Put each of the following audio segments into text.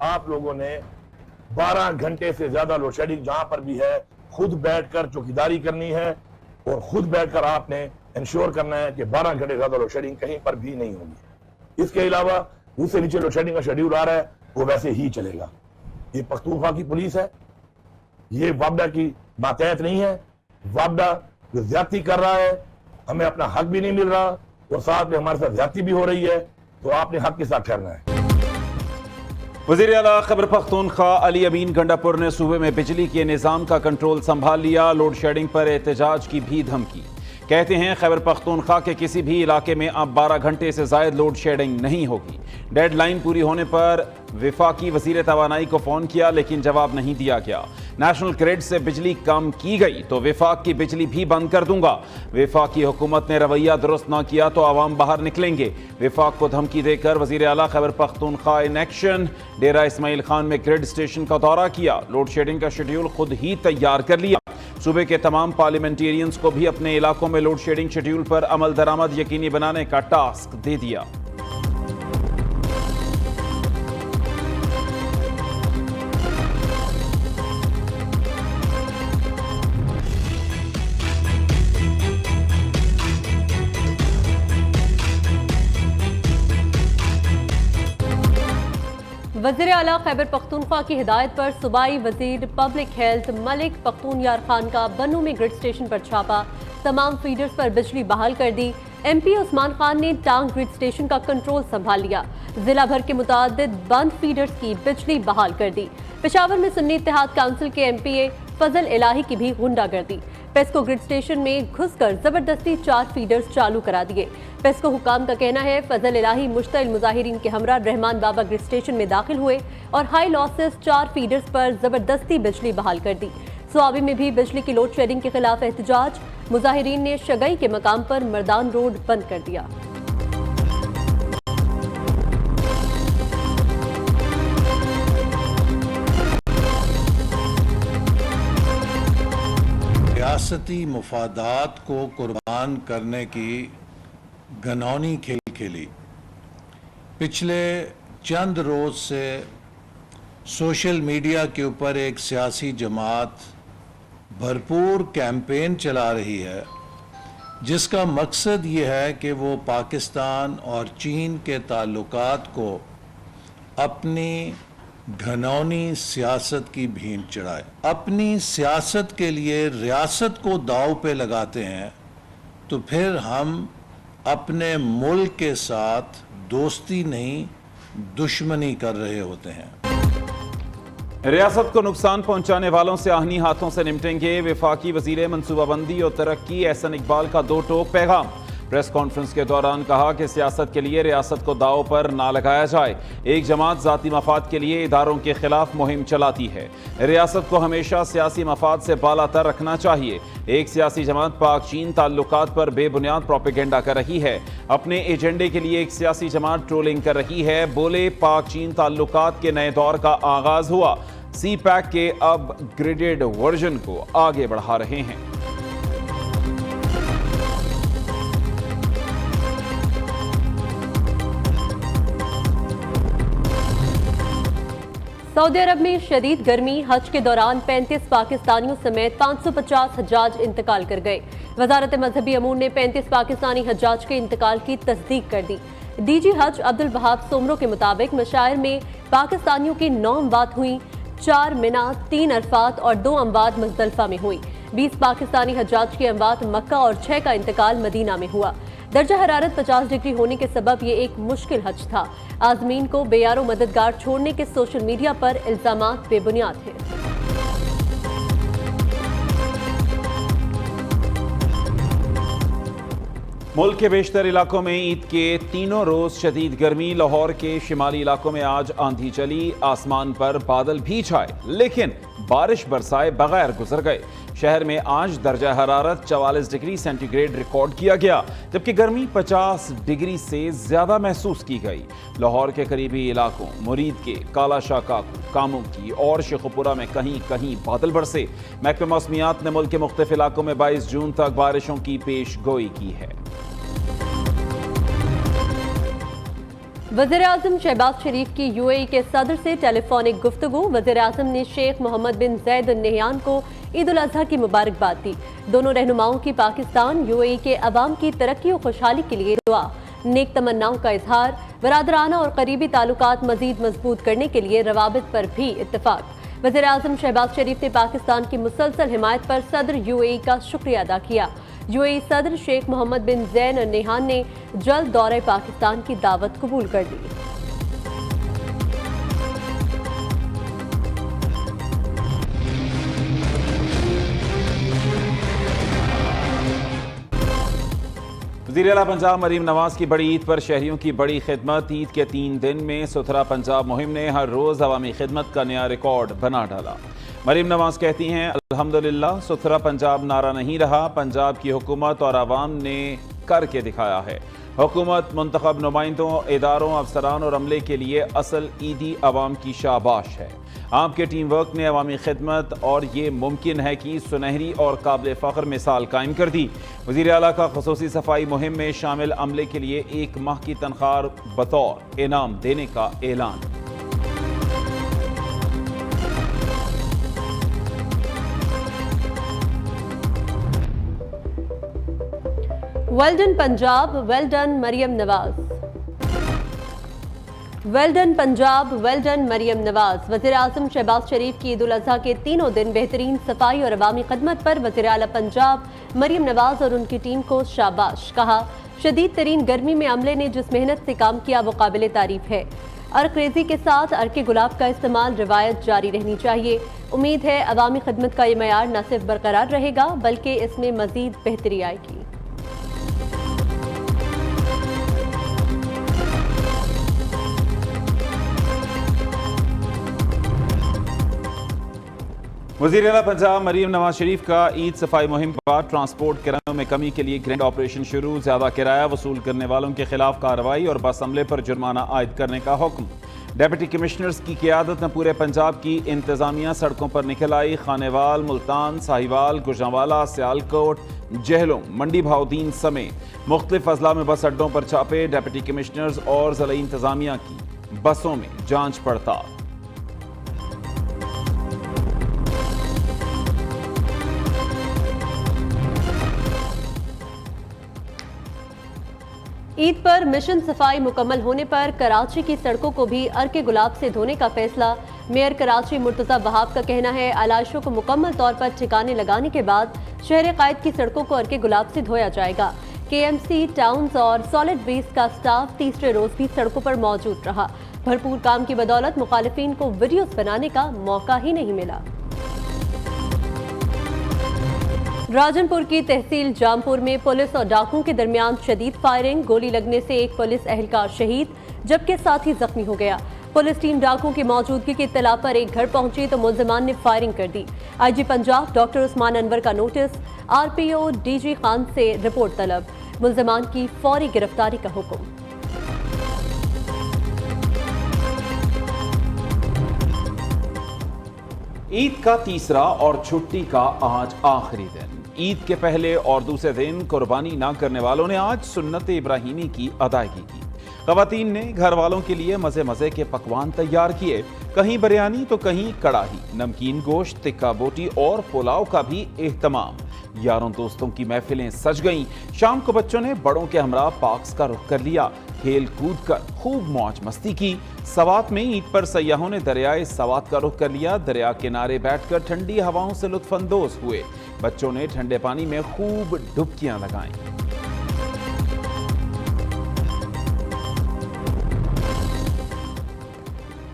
आप लोगों ने 12 घंटे से ज्यादा लोड शेडिंग जहां पर भी है खुद बैठकर चौकीदारी करनी है और खुद बैठकर आपने इंश्योर करना है कि 12 घंटे ज्यादा लोड शेडिंग कहीं पर भी नहीं होगी। इसके अलावा उससे नीचे लोड शेडिंग का शेड्यूल आ रहा है वो वैसे ही चलेगा। ये पख्तूनख्वा की पुलिस है, ये वापडा की मातहत नहीं है। वापडा जो ज्यादती कर रहा है, हमें अपना हक भी नहीं मिल रहा और साथ में हमारे साथ ज्यादती भी हो रही है, तो आपने हक के साथ ठहरना है। वज़ीर आला खैबर पख्तूनख्वा अली अमीन गंडापुर ने सूबे में बिजली के निज़ाम का कंट्रोल संभाल लिया। लोड शेडिंग पर एहतजाज की भी धमकी। कहते हैं खैबर पख्तूनख्वा के किसी भी इलाके में अब 12 घंटे से जायद लोड शेडिंग नहीं होगी। डेडलाइन पूरी होने पर वफाकी वज़ीर तवानाई को फ़ोन किया लेकिन जवाब नहीं दिया गया। नेशनल ग्रिड से बिजली कम की गई तो वफाक की बिजली भी बंद कर दूंगा। वफाकी हुकूमत ने रवैया दुरुस्त न किया तो आवाम बाहर निकलेंगे। वफाक को धमकी देकर वज़ीर आला खैबर पख्तूनख्वा इन एक्शन। डेरा इस्माइल खान में ग्रिड स्टेशन का दौरा किया। लोड शेडिंग का शेड्यूल खुद ही तैयार कर लिया। सूबे के तमाम पार्लियामेंटेरियंस को भी अपने इलाकों में लोड शेडिंग शेड्यूल पर अमल दरामद यकीनी बनाने का टास्क दे दिया। वज़ीर आला खैबर पख्तूनख्वा की हिदायत पर सूबाई वज़ीर पब्लिक हेल्थ मलिक पख्तूनयार खान का बन्नू में ग्रिड स्टेशन पर छापा। तमाम फीडर्स पर बिजली बहाल कर दी। MP उस्मान खान ने टांग ग्रिड स्टेशन का कंट्रोल संभाल लिया। जिला भर के मुतादिद बंद फीडर्स की बिजली बहाल कर दी। पेशावर में सुन्नी इत्तेहाद काउंसिल के MPA फजल इलाही की भी गुंडागर्दी। पेस्को ग्रिड स्टेशन में घुसकर जबरदस्ती 4 फीडर्स चालू करा दिए। पेस्को हुकाम का कहना है फजल इलाही मुश्तइल मुजाहिरीन के हमरा रहमान बाबा ग्रिड स्टेशन में दाखिल हुए और हाई लॉसेस 4 फीडर्स पर जबरदस्ती बिजली बहाल कर दी। स्वाबी में भी बिजली की लोड शेडिंग के खिलाफ एहतजाज। मुजाहिरीन ने शगई के मकाम पर मर्दान रोड बंद कर दिया। रियासती मुफादात को कुर्बान करने की घनौनी खेल खेली। पिछले चंद रोज से सोशल मीडिया के ऊपर एक सियासी जमात भरपूर कैंपेन चला रही है जिसका मकसद ये है कि वो पाकिस्तान और चीन के ताल्लुकात को अपनी घनौनी सियासत की भींट चढ़ाए। अपनी सियासत के लिए रियासत को दांव पे लगाते हैं तो फिर हम अपने मुल्क के साथ दोस्ती नहीं दुश्मनी कर रहे होते हैं। रियासत को नुकसान पहुंचाने वालों से आहनी हाथों से निपटेंगे। वफाकी वजीर मनसूबाबंदी और तरक्की एहसन इकबाल का 2 टोक पैगाम। प्रेस कॉन्फ्रेंस के दौरान कहा कि सियासत के लिए रियासत को दांव पर ना लगाया जाए। एक जमात जाती मफाद के लिए इदारों के खिलाफ मुहिम चलाती है। रियासत को हमेशा सियासी मफाद से बालातर रखना चाहिए। एक सियासी जमात पाक चीन ताल्लुकात पर बेबुनियाद प्रोपेगेंडा कर रही है। अपने एजेंडे के लिए एक सियासी जमात ट्रोलिंग कर रही है। बोले पाक चीन ताल्लुकात के नए दौर का आगाज हुआ। CPAC के अब ग्रेडेड वर्जन को आगे बढ़ा रहे हैं। सऊदी अरब में शदीद गर्मी। हज के दौरान 35 पाकिस्तानियों समेत 550 हज्जाज इंतकाल कर गए। वजारत मजहबी अमूर ने 35 पाकिस्तानी हज्जाज के इंतकाल की तस्दीक कर दी। DG हज अब्दुल वहाब सोमरो के मुताबिक मशायर में पाकिस्तानियों की 9 अमवात हुई। 4 मिना, 3 अरफात और 2 अमवात मुज़दलिफा में हुई। 20 पाकिस्तानी हज्जाज की अमवात मक्का और 6 का इंतकाल मदीना में हुआ। दर्जा हरारत 50 डिग्री होने के सबब ये एक मुश्किल हज था। आज़मीन को बेयारो मददगार छोड़ने के सोशल मीडिया पर इल्जामात बेबुनियाद हैं। मुल्क के बेशतर इलाकों में ईद के तीनों रोज शदीद गर्मी। लाहौर के शिमाली इलाकों में आज आंधी चली। आसमान पर बादल भी छाए लेकिन बारिश बरसाए बगैर गुजर गए। शहर में आज दर्जा हरारत 44 डिग्री सेंटीग्रेड रिकॉर्ड किया गया जबकि गर्मी 50 डिग्री से ज्यादा महसूस की गई। लाहौर के करीबी इलाकों मुरीद के, काला शाह काकू, कामुकी और शेखुपुरा में कहीं कहीं बादल बरसे। महकमे मौसमियात ने मुल्क के मुख्तलिफ इलाकों में 22 जून तक बारिशों की पेश गोई की है। वज़ीर आज़म शहबाज शरीफ की यूएई के सदर से टेलीफोनिक गुफ्तगू। वज़ीर आज़म ने शेख मोहम्मद बिन ज़ैद अल नहयान को ईद उल अज़हा की मुबारकबाद दी। दोनों रहनुमाओं की पाकिस्तान यूएई के अवाम की तरक्की और खुशहाली के लिए दुआ, नेक तमन्नाओं का इजहार, बरादराना और करीबी ताल्लुकात मजीद मजबूत करने के लिए रवाबित पर भी इत्तफाक। वज़ीर आज़म शहबाज शरीफ ने पाकिस्तान की मुसलसल हिमायत पर सदर यूएई का शुक्रिया अदा किया। यूएई सदर शेख मोहम्मद बिन ज़ैद अल नहयान ने जल्द दौरे पाकिस्तान की दावत कबूल कर ली। वज़ीर आला पंजाब मरीम नवाज की बड़ी ईद पर शहरियों की बड़ी खिदमत। ईद के 3 दिन में सुथरा पंजाब मुहिम ने हर रोज़ अवामी खिदमत का नया रिकॉर्ड बना डाला। मरीम नवाज कहती हैं, अल्हम्दुलिल्लाह सुथरा पंजाब नारा नहीं रहा, पंजाब की हुकूमत और आवाम ने करके दिखाया है। हुकूमत, मुंतखब नुमाइंदों, इदारों, अफसरान और अमले के लिए असल ईदी अवाम की शाबाश है। आपके टीम वर्क ने अवामी खिदमत और ये मुमकिन है कि सुनहरी और काबिल फ़ख्र मिसाल कायम कर दी। वज़ीर आला का ख़ुसूसी सफाई मुहिम में शामिल अमले के लिए 1 माह की तनख्वाह बतौर इनाम देने का ऐलान। Well done Punjab, well done Maryam Nawaz. Well done Punjab, well done Maryam Nawaz. वज़ीर आज़म शहबाज शरीफ की ईद उल अज़हा के तीनों दिन बेहतरीन सफाई और अवामी खदमत पर वज़ीर आला पंजाब मरियम नवाज और उनकी टीम को शाबाश कहा। शदीद तरीन गर्मी में अमले ने जिस मेहनत से काम किया वो काबिल तारीफ है। अर्क-रेज़ी के साथ अर्क गुलाब का इस्तेमाल रिवायत जारी रहनी चाहिए। उम्मीद है अवामी खदमत का ये मयार न सिर्फ बरकरार रहेगा बल्कि इसमें मजीद बेहतरी आएगी। वज़ीर आला पंजाब मरीम नवाज शरीफ का ईद सफाई मुहिम के बाद ट्रांसपोर्ट किरायों में कमी के लिए ग्रैंड ऑपरेशन शुरू। ज़्यादा किराया वसूल करने वालों के खिलाफ कार्रवाई और बस अमले पर जुर्माना आयद करने का हुक्म। डिप्टी कमिश्नर्स की क़ियादत में पूरे पंजाब की इंतजामिया सड़कों पर निकल आई। खानेवाल, मुल्तान, साहिवाल, गुजरांवाला, सियालकोट, जहलों, मंडी भाउदीन समेत मुख्तलिफ अजला में बस अड्डों पर छापे। डिप्टी कमिश्नर्स और ज़िला इंतजामिया की बसों में जांच पड़ताल। ईद पर मिशन सफाई मुकम्मल होने पर कराची की सड़कों को भी अर्के गुलाब से धोने का फैसला। मेयर कराची मुर्तज़ा वहाब का कहना है, आलाइशों को मुकम्मल तौर पर ठिकाने लगाने के बाद शहर कायद की सड़कों को अर्के गुलाब से धोया जाएगा। KMC, टाउन्स और सॉलिड वेस्ट का स्टाफ तीसरे रोज भी सड़कों पर मौजूद रहा। भरपूर काम की बदौलत मुखालिफिन को वीडियोस बनाने का मौका ही नहीं मिला। राजनपुर की तहसील जामपुर में पुलिस और डाकुओं के दरमियान शदीद फायरिंग। गोली लगने से एक पुलिस एहलकार शहीद जबकि साथी जख्मी हो गया। पुलिस टीम डाकुओं की मौजूदगी की इत्तला पर एक घर पहुंची तो मुल्जिमान ने फायरिंग कर दी। IG पंजाब डॉक्टर उस्मान अनवर का नोटिस, RPO DG खान से रिपोर्ट तलब, मुल्जिमान की फौरी गिरफ्तारी का हुक्म। ईद का तीसरा और छुट्टी का आज आखिरी दिन। ईद के पहले और दूसरे दिन कुर्बानी ना करने वालों ने आज सुन्नत इब्राहिमी की अदायगी की। ख़वातीन ने घर वालों के लिए मज़े मज़े के पकवान तैयार किए, कहीं बिरयानी तो कहीं कड़ाही, नमकीन गोश्त, तिक्का बोटी और पुलाव का भी एहतमाम। यारों दोस्तों की महफिलें सज गईं। शाम को बच्चों ने बड़ों के हमरा पार्क्स का रुख कर लिया, खेल कूद कर खूब मौज मस्ती की। सवात में ईद पर सयाहों ने दरियाए सवात का रुख कर लिया। दरिया किनारे बैठकर ठंडी हवाओं से लुत्फानंदोज हुए। बच्चों ने ठंडे पानी में खूब डुबकियां लगाईं।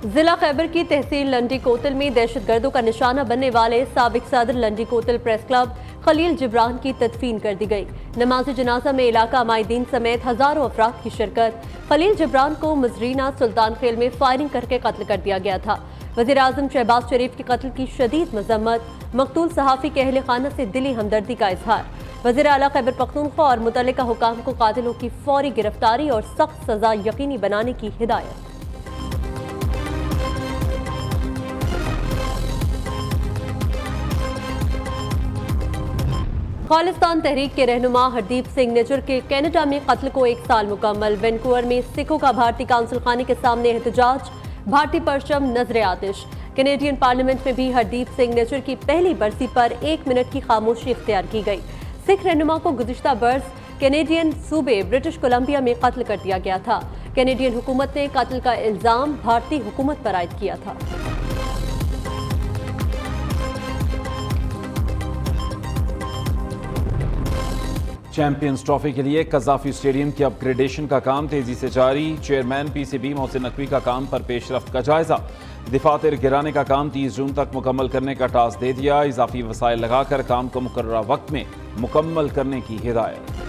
जिला खैबर की तहसील लंडी कोतल में दहशतगर्दों का निशाना बनने वाले साबिक सदर लंडी कोतल प्रेस क्लब खलील जिब्रान की तदफीन कर दी गई। नमाज जनाजा में इलाका अमायदीन समेत हजारों अफराद की शिरकत। खलील जिब्रान को मजरीना सुल्तान खेल में फायरिंग करके कत्ल कर दिया गया था। वज़ीर आज़म शहबाज शरीफ के कत्ल की शदीद मजम्मत, मकतूल सहाफ़ी के अहले खाना से दिली हमदर्दी का इजहार। वज़ीर आला खैबर पख्तूनख्वा और मुतल्लिका हुकाम को कातिलों की फौरी गिरफ्तारी और सख्त सजा यकीनी बनाने की हिदायत। खालिस्तान तहरीक के रहनुमा हरदीप सिंह निज्जर के कनाडा में कत्ल को 1 साल मुकम्मल। वैंकूवर में सिखों का भारतीय काउंसिल खाने के सामने एहतजाज, भारतीय परचम नजर आतिश। कैनेडियन पार्लियामेंट में भी हरदीप सिंह निज्जर की पहली बरसी पर 1 मिनट की खामोशी इख्तियार की गई। सिख रहनुमा को गुज़िश्ता बरस कैनेडियन सूबे ब्रिटिश कोलंबिया में कत्ल कर दिया गया था। कैनेडियन हुकूमत ने कत्ल का इल्जाम भारतीय हुकूमत पर आयद किया था। चैंपियंस ट्रॉफी के लिए कज़ाफी स्टेडियम की अपग्रेडेशन का काम तेजी से जारी। चेयरमैन पीसीबी मोहसिन नकवी का काम पर पेशरफ्त का जायजा। दिफातर गिराने का काम 30 जून तक मुकम्मल करने का टास्क दे दिया। इजाफी वसाइल लगाकर काम को मुकर्ररा वक्त में मुकम्मल करने की हिदायत।